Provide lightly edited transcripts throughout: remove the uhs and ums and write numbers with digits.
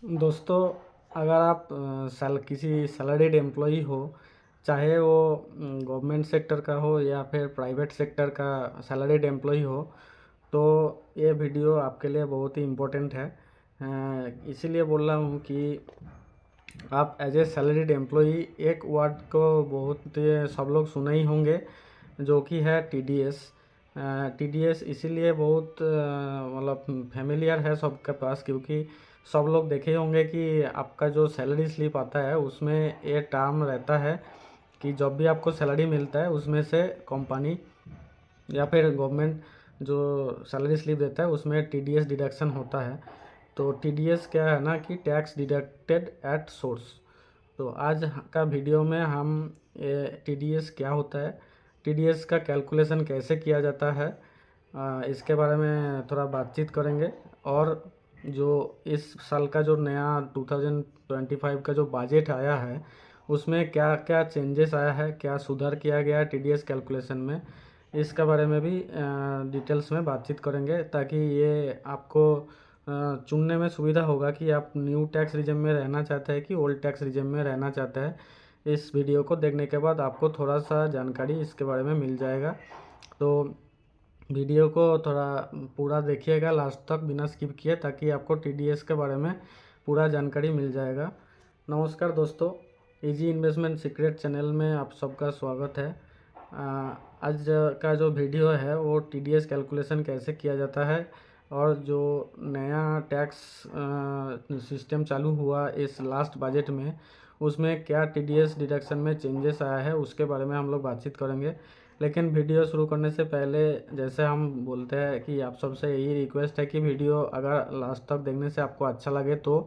दोस्तों, अगर आप किसी सैलरीड एम्प्लॉई हो, चाहे वो गवर्नमेंट सेक्टर का हो या फिर प्राइवेट सेक्टर का सैलरीड एम्प्लॉई हो, तो ये वीडियो आपके लिए बहुत ही इम्पोर्टेंट है। इसीलिए बोल रहा हूँ कि आप एज ए सैलरीड एम्प्लॉई एक वर्ड को सब लोग सुने ही होंगे, जो कि है TDS। TDS इसीलिए बहुत मतलब फैमिलियर है सबके पास, क्योंकि सब लोग देखे होंगे कि आपका जो सैलरी स्लिप आता है उसमें ये टर्म रहता है कि जब भी आपको सैलरी मिलता है उसमें से कंपनी या फिर गवर्नमेंट जो सैलरी स्लिप देता है उसमें TDS डिडक्शन होता है। तो TDS क्या है ना कि टैक्स डिडक्टेड एट सोर्स। तो आज का वीडियो में हम TDS क्या होता है, TDS का कैलकुलेशन कैसे किया जाता है, इसके बारे में थोड़ा बातचीत करेंगे। और जो इस साल का जो नया 2025 का जो बजट आया है उसमें क्या क्या चेंजेस आया है, क्या सुधार किया गया है TDS कैलकुलेशन में, इसके बारे में भी डिटेल्स में बातचीत करेंगे, ताकि ये आपको चुनने में सुविधा होगा कि आप न्यू टैक्स रिजिम में रहना चाहते हैं कि ओल्ड टैक्स रिजिम में रहना चाहते हैं। इस वीडियो को देखने के बाद आपको थोड़ा सा जानकारी इसके बारे में मिल जाएगा। तो वीडियो को थोड़ा पूरा देखिएगा लास्ट तक बिना स्किप किए, ताकि आपको TDS के बारे में पूरा जानकारी मिल जाएगा। नमस्कार दोस्तों, इजी इन्वेस्टमेंट सीक्रेट चैनल में आप सबका स्वागत है। आज का जो वीडियो है वो TDS कैलकुलेशन कैसे किया जाता है, और जो नया टैक्स सिस्टम चालू हुआ इस लास्ट बजट में उसमें क्या TDS डिडक्शन में चेंजेस आया है, उसके बारे में हम लोग बातचीत करेंगे। लेकिन वीडियो शुरू करने से पहले, जैसे हम बोलते हैं कि आप सबसे यही रिक्वेस्ट है कि वीडियो अगर लास्ट तक देखने से आपको अच्छा लगे तो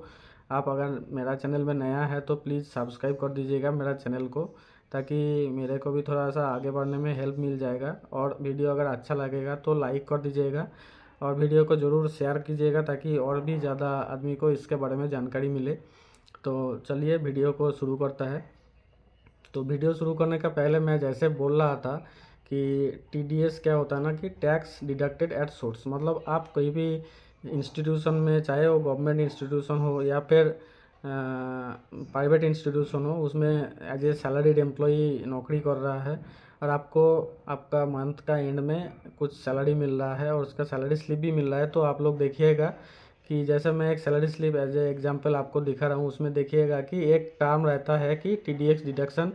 आप अगर मेरा चैनल में नया है तो प्लीज़ सब्सक्राइब कर दीजिएगा मेरा चैनल को, ताकि मेरे को भी थोड़ा सा आगे बढ़ने में हेल्प मिल जाएगा। और वीडियो अगर अच्छा लगेगा तो लाइक कर दीजिएगा और वीडियो को ज़रूर शेयर कीजिएगा, ताकि और भी ज़्यादा आदमी को इसके बारे में जानकारी मिले। तो चलिए वीडियो को शुरू करता है। तो वीडियो शुरू करने का पहले मैं जैसे बोल रहा था कि TDS क्या होता है ना कि टैक्स डिडक्टेड एट सोर्स, मतलब आप कोई भी इंस्टीट्यूशन में, चाहे वो गवर्नमेंट इंस्टीट्यूशन हो या फिर प्राइवेट इंस्टीट्यूशन हो, उसमें एज ए सैलरीड एम्प्लॉई नौकरी कर रहा है और आपको आपका मंथ का एंड में कुछ सैलरी मिल रहा है और उसका सैलरी स्लिप भी मिल रहा है। तो आप लोग देखिएगा कि जैसे मैं एक salary slip as a example आपको दिखा रहा हूँ, उसमें देखिएगा कि एक टर्म रहता है कि TDS डिडक्शन,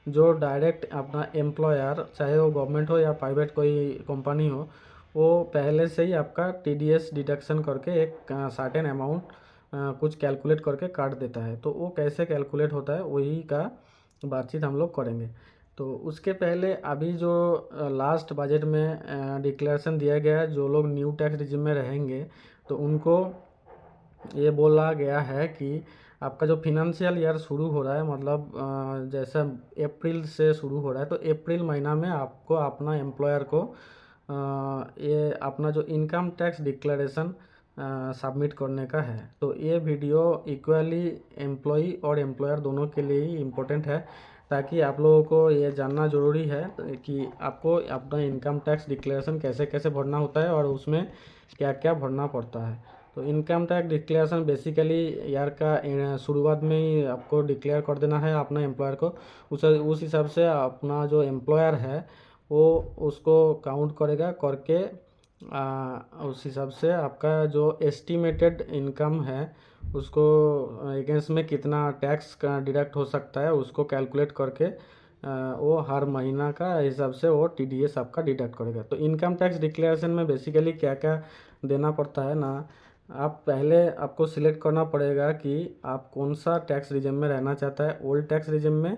जो डायरेक्ट अपना एम्प्लॉयर, चाहे वो गवर्नमेंट हो या प्राइवेट कोई कंपनी हो, वो पहले से ही आपका TDS डिडक्शन करके एक सर्टेन अमाउंट कुछ कैलकुलेट करके काट देता है। तो वो कैसे कैलकुलेट होता है वही का बातचीत हम लोग करेंगे। तो उसके पहले अभी जो लास्ट बजट में डिक्लेरेशन दिया गया है, जो लोग न्यू टैक्स रिजिम में रहेंगे तो उनको ये बोला गया है कि आपका जो फिनंशियल ईयर शुरू हो रहा है, मतलब जैसा अप्रैल से शुरू हो रहा है, तो अप्रैल महीना में आपको अपना एम्प्लॉयर को ये अपना जो इनकम टैक्स डिक्लेरेशन सबमिट करने का है। तो ये वीडियो इक्वली एम्प्लॉई और एम्प्लॉयर दोनों के लिए ही इम्पोर्टेंट है, ताकि आप लोगों को ये जानना ज़रूरी है कि आपको अपना इनकम टैक्स डिक्लेरेशन कैसे कैसे भरना होता है और उसमें क्या क्या भरना पड़ता है। तो income tax declaration basically year का शुरुआत में ही आपको डिक्लेयर कर देना है अपना एम्प्लॉयर को। उस हिसाब से अपना जो एम्प्लॉयर है वो उसको काउंट करेगा करके उस हिसाब से आपका जो एस्टिमेटेड इनकम है उसको अगेंस्ट में कितना टैक्स का डिडक्ट हो सकता है उसको कैलकुलेट करके वो हर महीना का हिसाब से वो TDS आपका डिडक्ट करेगा। तो इनकम टैक्स डिक्लेरेशन में बेसिकली क्या क्या देना पड़ता है ना, आप पहले आपको सिलेक्ट करना पड़ेगा कि आप कौन सा टैक्स रिजिम में रहना चाहता है, ओल्ड टैक्स रिजिम में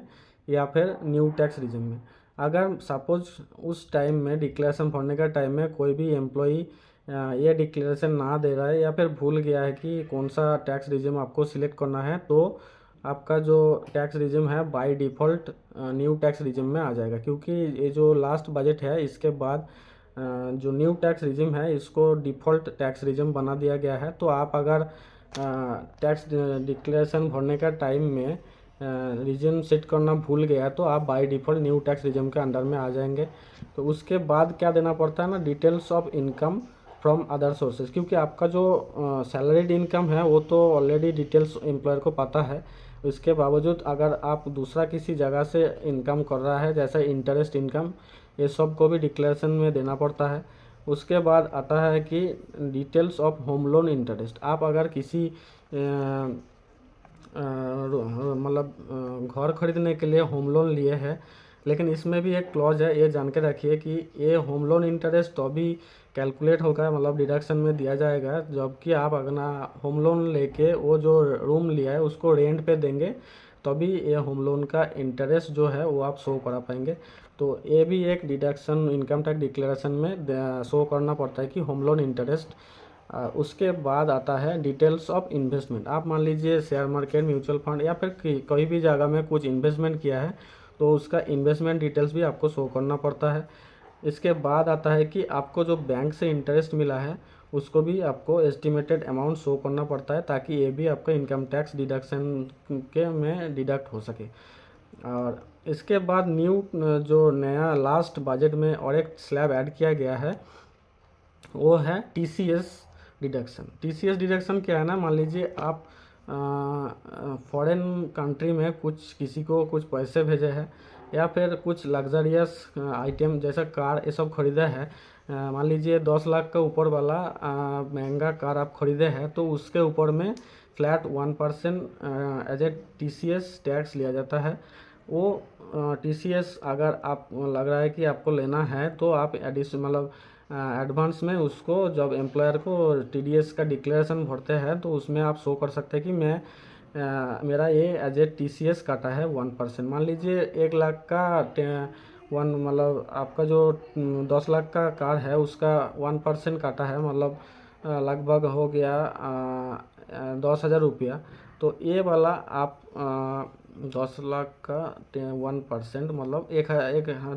या फिर न्यू टैक्स रिजिम में। अगर सपोज उस टाइम में डिक्लेरेशन भरने का टाइम में कोई भी एम्प्लॉई ये डिक्लेरेशन ना दे रहा है या फिर भूल गया है कि कौन सा टैक्स रिजिम आपको सिलेक्ट करना है, तो आपका जो टैक्स रिजिम है by default new tax regime में आ जाएगा। क्योंकि ये जो लास्ट बजट है इसके बाद जो न्यू टैक्स रिजिम है इसको डिफ़ॉल्ट टैक्स रिजिम बना दिया गया है। तो आप अगर टैक्स डिक्लेरेशन भरने का टाइम में रीजन सेट करना भूल गया तो आप by default new tax regime के अंडर में आ जाएंगे। तो उसके बाद क्या देना पड़ता है ना, details of income from other sources, क्योंकि आपका जो सैलरीड इनकम है वो तो ऑलरेडी डिटेल्स एम्प्लॉयर को पता है। इसके बावजूद अगर आप दूसरा किसी जगह से इनकम कर रहा है, जैसे इंटरेस्ट इनकम, ये सब को भी डिक्लेरेशन में देना पड़ता है। उसके बाद आता है कि details of home loan interest. आप अगर किसी मतलब घर खरीदने के लिए होम लोन लिए हैं, लेकिन इसमें भी एक क्लॉज है, ये जान के रखिए कि ये होम लोन इंटरेस्ट तो अभी कैलकुलेट होगा, मतलब डिडक्शन में दिया जाएगा, जबकि आप अगर होम लोन लेके वो जो रूम लिया है उसको रेंट पे देंगे तभी ये होम लोन का इंटरेस्ट जो है वो आप शो करा पाएंगे। तो ये भी एक डिडक्शन इनकम टैक्स डिक्लेरेशन में शो करना पड़ता है कि होम लोन इंटरेस्ट। उसके बाद आता है डिटेल्स ऑफ इन्वेस्टमेंट। आप मान लीजिए शेयर मार्केट, म्यूचुअल फंड या फिर कोई भी जगह में कुछ इन्वेस्टमेंट किया है तो उसका इन्वेस्टमेंट डिटेल्स भी आपको शो करना पड़ता है। इसके बाद आता है कि आपको जो बैंक से इंटरेस्ट मिला है उसको भी आपको एस्टिमेटेड अमाउंट शो करना पड़ता है, ताकि ये भी आपका इनकम टैक्स डिडक्शन के में डिडक्ट हो सके। और इसके बाद न्यू जो नया लास्ट बजट में और एक स्लैब ऐड किया गया है वो है टीसीएस डिडक्शन। टीसीएस डिडक्शन क्या है ना, मान लीजिए आप फॉरेन कंट्री में किसी को कुछ पैसे भेजे हैं या फिर कुछ लग्जरियस आइटम जैसा कार ये सब खरीदा है। मान लीजिए 10 लाख का ऊपर वाला महंगा कार आप खरीदे हैं, तो उसके ऊपर में flat 1% as a TCS tax लिया जाता है। वो टीसीएस अगर आप लग रहा है कि आपको लेना है तो आप मतलब एडवांस में उसको जब एम्प्लॉयर को टीडीएस का डिक्लेरेशन भरते हैं तो उसमें आप शो कर सकते हैं कि मैं मेरा ये एज ए टीसीएस काटा है 1%। मान लीजिए 1 लाख का मतलब आपका जो 10 लाख का कार है उसका 1% काटा है, मतलब लगभग हो गया 10,000 रुपया। तो ये वाला आप 10 लाख का 1% मतलब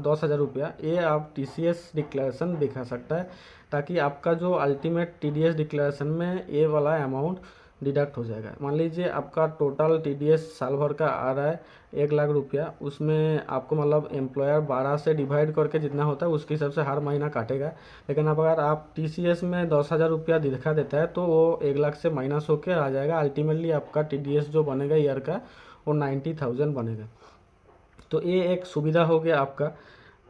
10,000 रुपया, ये आप टीसीएस डिक्लेरेशन दिखा सकता है, ताकि आपका जो अल्टीमेट टीडीएस डिक्लेरेशन में ये वाला अमाउंट डिडक्ट हो जाएगा। मान लीजिए आपका टोटल टीडीएस साल भर का आ रहा है 1 लाख रुपया, उसमें आपको मतलब एम्प्लॉयर 12 से डिवाइड करके जितना होता है उसके हिसाब से हर महीना काटेगा। लेकिन अब अगर आप टीसीएस में 10,000 रुपया दिखा देता है तो वो 1 लाख से माइनस होकर आ जाएगा। अल्टीमेटली आपका टीडीएस जो बनेगा ईयर का वो 90,000 बनेगा। तो ये एक सुविधा हो गया आपका।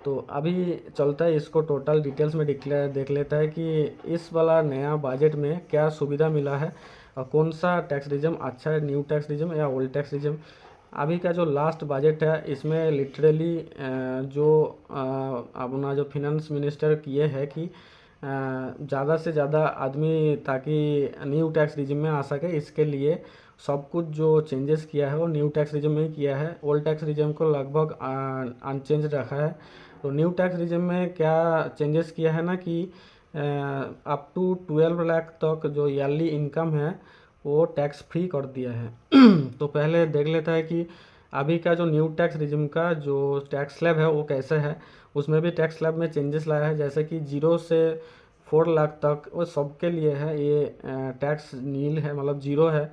तो अभी चलता है इसको टोटल डिटेल्स में देख लेता है कि इस वाला नया बजट में क्या सुविधा मिला है और कौन सा टैक्स रिजम अच्छा है, न्यू टैक्स रिजम या ओल्ड टैक्स रिजम। अभी का जो लास्ट बजट है इसमें लिटरली जो अपना जो फिनेंस मिनिस्टर किए है कि ज़्यादा से ज़्यादा आदमी ताकि न्यू टैक्स रिजिम में आ सके, इसके लिए सब कुछ जो चेंजेस किया है वो न्यू टैक्स रिजिम में किया है। ओल्ड टैक्स रिजिम को लगभग अनचेंज रखा है। तो न्यू टैक्स रिजिम में क्या चेंजेस किया है ना कि अप टू 12 लाख तक जो ईयरली इनकम है वो टैक्स फ्री कर दिया है। तो पहले देख लेता है कि अभी का जो न्यू टैक्स रिजिम का जो टैक्स स्लैब है वो कैसे है। उसमें भी टैक्स स्लैब में चेंजेस लाया है, जैसे कि 0 से 4 लाख तक वो सबके लिए है, ये टैक्स नील है, मतलब 0 है।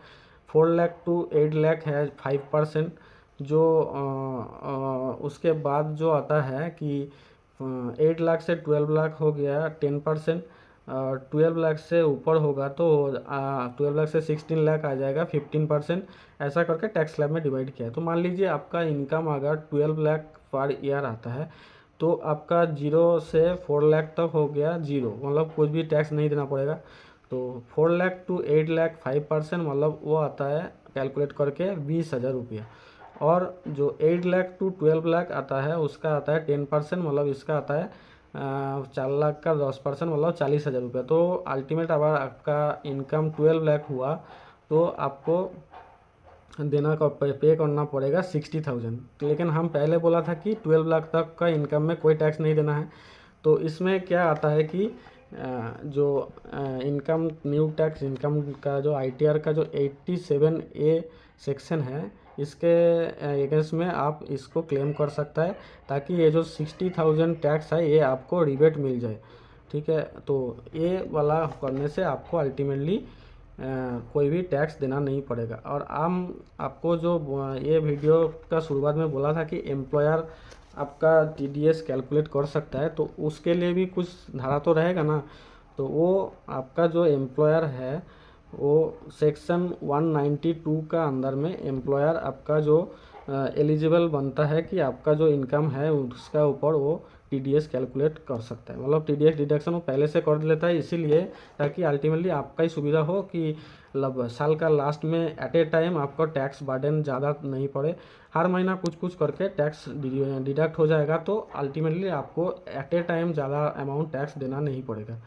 4 लाख टू 8 लाख है 5%। जो उसके बाद जो आता है कि 8 लाख से 12 लाख हो गया 10%। 12 लाख से ऊपर होगा तो 12 लाख से 16 लाख आ जाएगा 15%। ऐसा करके टैक्स स्लैब में डिवाइड किया है। तो मान लीजिए आपका इनकम अगर 12 लाख पर ईयर आता है तो आपका 0 से 4 लाख तक हो गया 0, मतलब कुछ भी टैक्स नहीं देना पड़ेगा। तो 4 लाख टू 8 लाख 5% मतलब वो आता है कैलकुलेट करके 20,000 रुपया। और जो 8 लाख टू 12 लाख आता है उसका आता है 10%, मतलब इसका आता है 4 लाख का 10% मतलब 40,000 रुपया। तो अल्टीमेट अगर आपका इनकम 12 लाख हुआ तो आपको देना का पे करना पड़ेगा 60,000। लेकिन हम पहले बोला था कि 12 लाख तक का इनकम में कोई टैक्स नहीं देना है। तो इसमें क्या आता है कि जो इनकम न्यू टैक्स इनकम का जो आईटीआर का जो 87A सेक्शन है इसके अगेंस्ट में आप इसको क्लेम कर सकता है, ताकि ये जो 60,000 टैक्स है ये आपको रिबेट मिल जाए। ठीक है, तो ये वाला करने से आपको अल्टीमेटली कोई भी टैक्स देना नहीं पड़ेगा। और आपको जो ये वीडियो का शुरुआत में बोला था कि एम्प्लॉयर आपका टीडीएस कैलकुलेट कर सकता है, तो उसके लिए भी कुछ धारा तो रहेगा ना। तो वो आपका जो एम्प्लॉयर है वो सेक्शन 192 का अंदर में एम्प्लॉयर आपका जो एलिजिबल बनता है कि आपका जो इनकम है उसका ऊपर वो टीडीएस कैलकुलेट कर सकता है, मतलब टीडीएस डिडक्शन वो पहले से कर लेता है, इसीलिए ताकि अल्टीमेटली आपका ही सुविधा हो कि मतलब साल का लास्ट में एट ए टाइम आपका टैक्स बर्डन ज़्यादा नहीं पड़े। हर महीना कुछ कुछ करके टैक्स डिडक्ट हो जाएगा, तो अल्टीमेटली आपको एट ए टाइम ज़्यादा अमाउंट टैक्स देना नहीं पड़ेगा।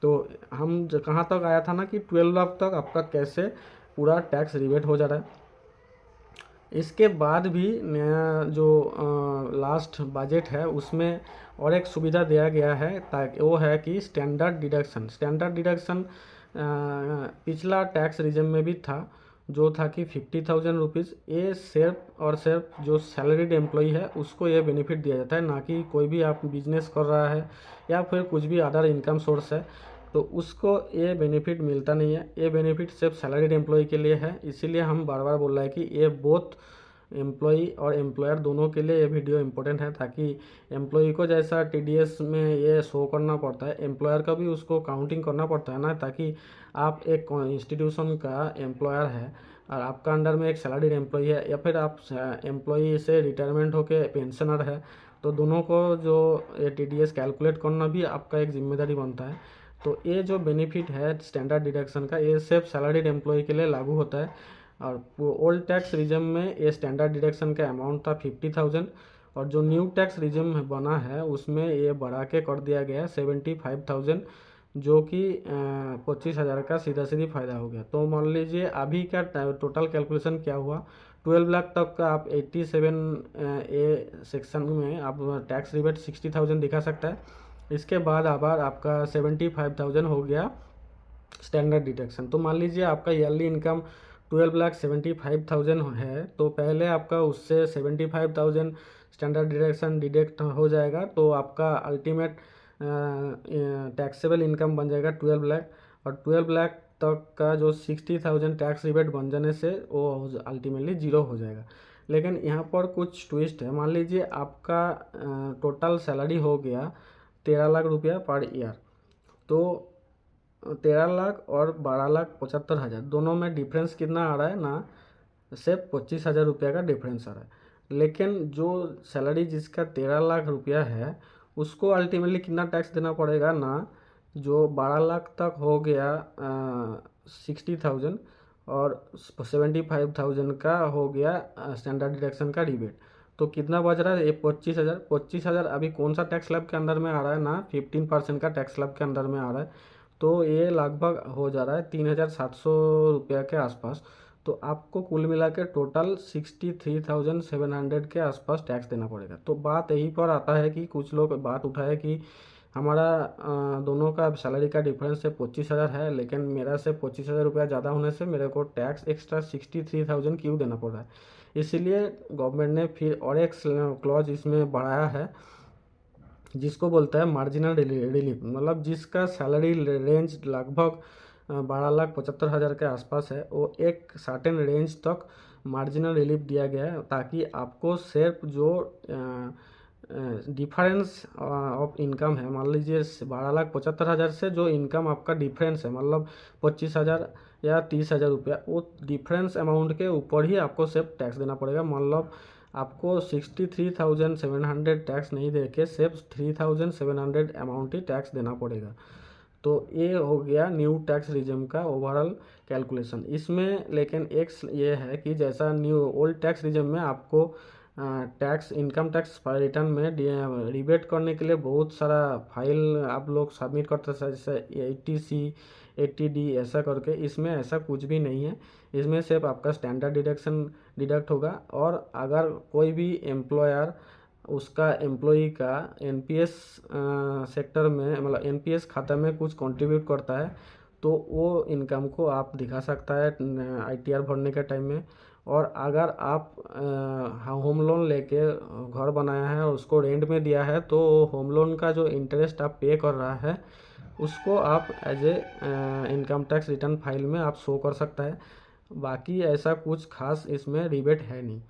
तो हम कहाँ तक आया था ना कि 12 लाख तक आपका कैसे पूरा टैक्स रिबेट हो जा रहा है। इसके बाद भी नया जो लास्ट बजट है उसमें और एक सुविधा दिया गया है, ताकि वो है कि स्टैंडर्ड डिडक्शन पिछला टैक्स रिजम में भी था, जो था कि 50,000 रुपीज़। ये सिर्फ और सिर्फ जो सैलरीड एम्प्लॉई है उसको ये बेनिफिट दिया जाता है, ना कि कोई भी आप बिजनेस कर रहा है या फिर कुछ भी अदर इनकम सोर्स है तो उसको ये बेनिफिट मिलता नहीं है। ये बेनिफिट सिर्फ सैलरीड एम्प्लॉय के लिए है, इसीलिए हम बार बार बोल रहे हैं कि ये बोथ एम्प्लॉई और एम्प्लॉयर दोनों के लिए ये वीडियो इम्पोर्टेंट है, ताकि एम्प्लॉई को जैसा टीडीएस में ये शो करना पड़ता है, एम्प्लॉयर का भी उसको काउंटिंग करना पड़ता है ना, ताकि आप एक इंस्टीट्यूशन का एम्प्लॉयर है और आपका अंडर में एक सैलरीड एम्प्लॉई है, या फिर आप एम्प्लॉई से रिटायरमेंट होकर पेंशनर है, तो दोनों को जो ये टीडीएस कैलकुलेट करना भी आपका एक जिम्मेदारी बनता है। तो ये जो बेनिफिट है स्टैंडर्ड डिडक्शन का, ये सिर्फ सैलरीड एम्प्लॉय के लिए लागू होता है। और ओल्ड टैक्स रिजम में ये स्टैंडर्ड डिडक्शन का अमाउंट था 50,000, और जो न्यू टैक्स रिजम बना है उसमें ये बढ़ा के कर दिया गया 75,000, जो कि 25,000 का सीधा सीधी फ़ायदा हो गया। तो मान लीजिए अभी का टोटल कैलकुलेशन क्या हुआ, 12 लाख तक का आप 87 ए सेक्शन में आप टैक्स रिबेट 60,000 दिखा सकता है। इसके बाद आबार आपका 75,000 हो गया स्टैंडर्ड डिडक्शन। तो मान लीजिए आपका ईयरली इनकम 12,75,000 है, तो पहले आपका उससे 75,000 स्टैंडर्ड डिडक्शन डिडक्ट हो जाएगा, तो आपका अल्टीमेट टैक्सेबल इनकम बन जाएगा 12 लाख, और 12 लाख तक का जो 60,000 टैक्स रिबेट बन जाने से वो अल्टीमेटली जीरो हो जाएगा। लेकिन यहाँ पर कुछ ट्विस्ट है। मान लीजिए आपका टोटल सैलरी हो गया 13 लाख रुपया पर ईयर, तो 13 लाख और 12,75,000 दोनों में डिफरेंस कितना आ रहा है ना, सिर्फ 25,000 रुपया का डिफरेंस आ रहा है। लेकिन जो सैलरी जिसका 13 लाख रुपया है उसको अल्टीमेटली कितना टैक्स देना पड़ेगा ना, जो 12 लाख तक हो गया 60,000 और 75,000 का हो गया स्टैंडर्ड डिडक्शन का रिबेट, तो कितना बच रहा है ये 25,000 अभी कौन सा टैक्स स्लैब के अंदर में आ रहा है ना, 15% का टैक्स स्लैब के अंदर में आ रहा है। तो ये लगभग हो जा रहा है 3,700 रुपया के आसपास। तो आपको कुल मिला के टोटल 63,700 के आसपास टैक्स देना पड़ेगा। तो बात यहीं पर आता है कि कुछ लोग बात उठाए कि हमारा दोनों का सैलरी का डिफरेंस से 25,000 है, लेकिन मेरा से 25,000 रुपया ज़्यादा होने से मेरे को टैक्स एक्स्ट्रा 63,000 क्यों देना पड़ रहा है। इसीलिए गवर्नमेंट ने फिर और एक क्लॉज इसमें बढ़ाया है, जिसको बोलता है मार्जिनल रिलीफ, मतलब जिसका सैलरी रेंज लगभग 12,75,000 के आसपास है, वो एक सर्टेन रेंज तक मार्जिनल रिलीफ दिया गया है, ताकि आपको सिर्फ जो डिफरेंस ऑफ इनकम है, मान लीजिए 12,75,000 से जो इनकम आपका डिफरेंस है, मतलब 25,000 या 30,000 रुपया, वो डिफरेंस अमाउंट के ऊपर ही आपको सिर्फ टैक्स देना पड़ेगा। मतलब आपको 63,700 टैक्स नहीं दे के सिर्फ 3,700 अमाउंट ही टैक्स देना पड़ेगा। तो ये हो गया न्यू टैक्स रिजम का ओवरऑल कैलकुलेशन। इसमें लेकिन एक ये है कि जैसा न्यू ओल्ड टैक्स रिजम में आपको टैक्स इनकम टैक्स रिटर्न में रिबेट करने के लिए बहुत सारा फाइल आप लोग सबमिट करते हैं, जैसे 80C 80D ऐसा करके। इसमें ऐसा कुछ भी नहीं है, इसमें सिर्फ आपका स्टैंडर्ड डिडक्शन डिडक्ट होगा। और अगर कोई भी एम्प्लॉयर उसका एम्प्लॉई का एनपीएस सेक्टर में, मतलब एनपीएस खाता में कुछ कंट्रीब्यूट करता है, तो वो इनकम को आप दिखा सकता है आईटीआर भरने के टाइम में। और अगर आप होम लोन लेके घर बनाया है और उसको रेंट में दिया है, तो होम लोन का जो इंटरेस्ट आप पे कर रहा है उसको आप as a income tax return file में आप शो कर सकता है। बाकी ऐसा कुछ खास इसमें रिबेट है नहीं।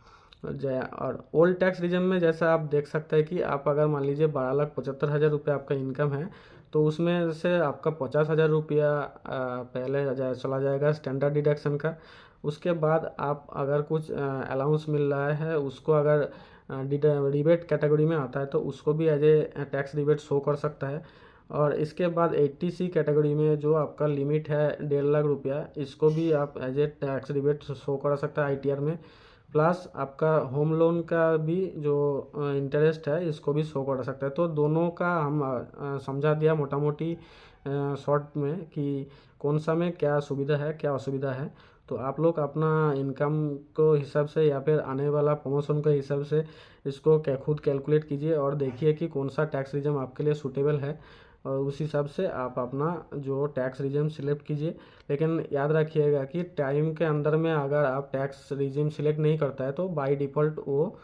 और ओल्ड टैक्स रिजम में जैसा आप देख सकते हैं कि आप अगर मान लीजिए 12,75,000 रुपये आपका इनकम है, तो उसमें से आपका 50,000 रुपया पहले चला जाएगा स्टैंडर्ड डिडक्शन का। उसके बाद आप अगर कुछ अलाउंस मिल रहा है उसको अगर रिबेट कैटेगरी में आता है तो उसको भी as a tax rebate show कर सकता है। और इसके बाद 80C कैटेगरी में जो आपका लिमिट है 1.5 लाख रुपया, इसको भी आप as a tax rebate show करा सकता है ITR में। प्लस आपका होम लोन का भी जो इंटरेस्ट है इसको भी शो कर सकता है। तो दोनों का हम समझा दिया मोटा मोटी शॉर्ट में कि कौन सा में क्या सुविधा है क्या असुविधा है। तो आप लोग अपना इनकम को हिसाब से या फिर आने वाला प्रमोशन के हिसाब से इसको खुद कैलकुलेट कीजिए और देखिए कि कौन सा टैक्स रिजम आपके लिए सूटेबल है, और उस हिसाब से आप अपना जो टैक्स रिजम सिलेक्ट कीजिए। लेकिन याद रखिएगा कि टाइम के अंदर में अगर आप टैक्स रिजिम सिलेक्ट नहीं करता है तो बाय डिफ़ॉल्ट वो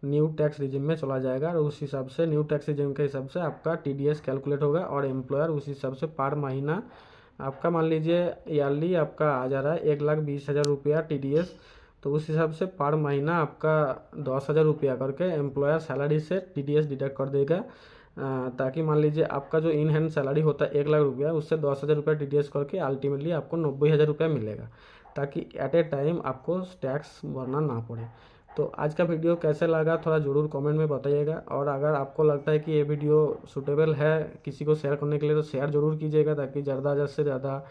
न्यू टैक्स रिजिम में चला जाएगा, और उस हिसाब से न्यू टैक्स रिजिम के हिसाब से आपका TDS कैलकुलेट होगा, और एम्प्लॉयर उस हिसाब से पर महीना आपका मान लीजिए ईयरली आपका आ जा रहा है 1,20,000 रुपया TDS, तो उस हिसाब से पर महीना आपका 10,000 रुपया करके एम्प्लॉयर सैलरी से TDS डिडक्ट कर देगा। ताकि मान लीजिए आपका जो इन हैंड सैलरी होता है 1 लाख रुपया, उससे 10,000 रुपया TDS करके अल्टीमेटली आपको 90,000 रुपया मिलेगा, ताकि एट ए टाइम आपको टैक्स भरना ना पड़े। तो आज का वीडियो कैसे लगा थोड़ा ज़रूर कमेंट में बताइएगा, और अगर आपको लगता है कि ये वीडियो सूटेबल है किसी को शेयर करने के लिए तो शेयर ज़रूर कीजिएगा, ताकि ज़्यादा से ज़्यादा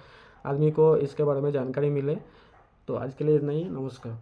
आदमी को इसके बारे में जानकारी मिले। तो आज के लिए इतना ही, नमस्कार।